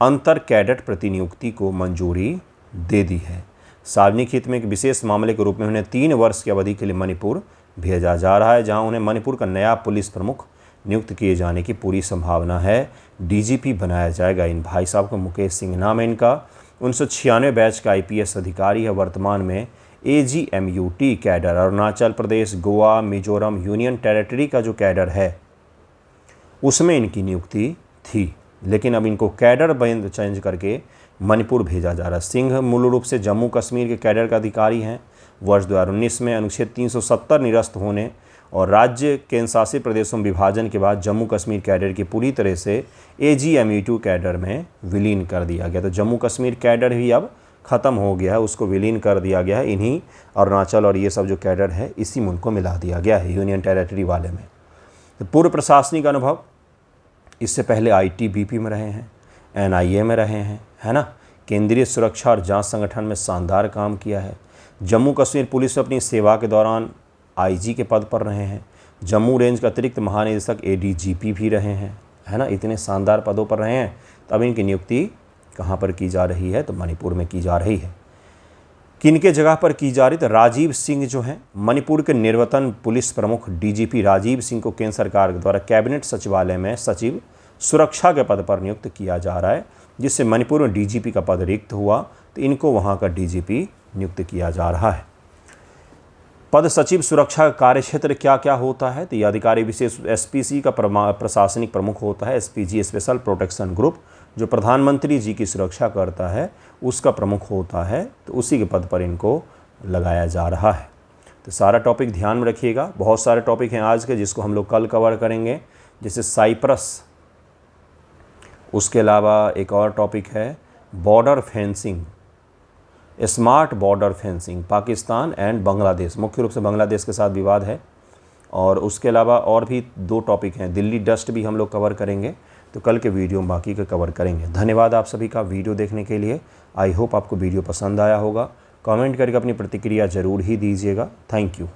अंतर कैडेट प्रतिनियुक्ति को मंजूरी दे दी है। सार्वजनिक हित में एक विशेष मामले के रूप में उन्हें 3 वर्ष की अवधि के लिए मणिपुर भेजा जा रहा है, जहां उन्हें मणिपुर का नया पुलिस प्रमुख नियुक्त किए जाने की पूरी संभावना है। डीजीपी बनाया जाएगा इन भाई साहब को, मुकेश सिंह नाम है इनका। 1996 बैच का आईपीएस अधिकारी है। वर्तमान में AGMUT cadre Arunachal Pradesh, Goa, Mizoram union territory का जो कैडर है उसमें इनकी नियुक्ति थी, लेकिन अब इनको कैडर बैंड चेंज करके मणिपुर भेजा जा रहा है। सिंह मूल रूप से जम्मू कश्मीर के कैडर का अधिकारी हैं। वर्ष 2019 में अनुच्छेद 370 निरस्त होने और राज्य केंद्र शासित प्रदेशों में विभाजन के बाद जम्मू कश्मीर कैडर की पूरी तरह से AGMUT कैडर में विलीन कर दिया गया, तो जम्मू कश्मीर कैडर भी अब ख़त्म हो गया है, उसको विलीन कर दिया गया है। इन्हीं अरुणाचल और ये सब जो कैडर है इसी में उनको मिला दिया गया है, यूनियन टेरिटरी वाले में। तो पूर्व प्रशासनिक अनुभव, इससे पहले ITBP में रहे हैं, NIA में रहे हैं, है ना। केंद्रीय सुरक्षा और जांच संगठन में शानदार काम किया है। जम्मू कश्मीर पुलिस में अपनी सेवा के दौरान IG के पद पर रहे हैं। जम्मू रेंज के अतिरिक्त महानिदेशक ADGP भी रहे हैं, है ना। इतने शानदार पदों पर रहे हैं। तो अब इनकी नियुक्ति कहाँ पर की जा रही है, तो मणिपुर में की जा रही है। किनके जगह पर की जा रही, तो राजीव सिंह जो हैं मणिपुर के निर्वाचन पुलिस प्रमुख DGP राजीव सिंह को केंद्र सरकार के द्वारा कैबिनेट सचिवालय में सचिव सुरक्षा के पद पर नियुक्त किया जा रहा है, जिससे मणिपुर में DGP का पद रिक्त हुआ, तो इनको वहाँ का DGP नियुक्त किया जा रहा है। पद सचिव सुरक्षा का कार्यक्षेत्र क्या क्या होता है, तो ये अधिकारी विशेष SPC का प्रशासनिक प्रमुख होता है। SPG स्पेशल प्रोटेक्शन ग्रुप जो प्रधानमंत्री जी की सुरक्षा करता है उसका प्रमुख होता है, तो उसी के पद पर इनको लगाया जा रहा है। तो सारा टॉपिक ध्यान में रखिएगा। बहुत सारे टॉपिक हैं आज के जिसको हम लोग कल कवर करेंगे, जैसे साइप्रस। उसके अलावा एक और टॉपिक है border fencing, smart border fencing, Pakistan and Bangladesh, मुख्य रूप से बांग्लादेश के साथ विवाद है। और उसके अलावा और भी 2 टॉपिक हैं, दिल्ली डस्ट भी हम लोग कवर करेंगे। तो कल के वीडियो में बाकी का कवर करेंगे। धन्यवाद आप सभी का वीडियो देखने के लिए। आई होप आपको वीडियो पसंद आया होगा। कमेंट करके अपनी प्रतिक्रिया ज़रूर ही दीजिएगा। Thank you.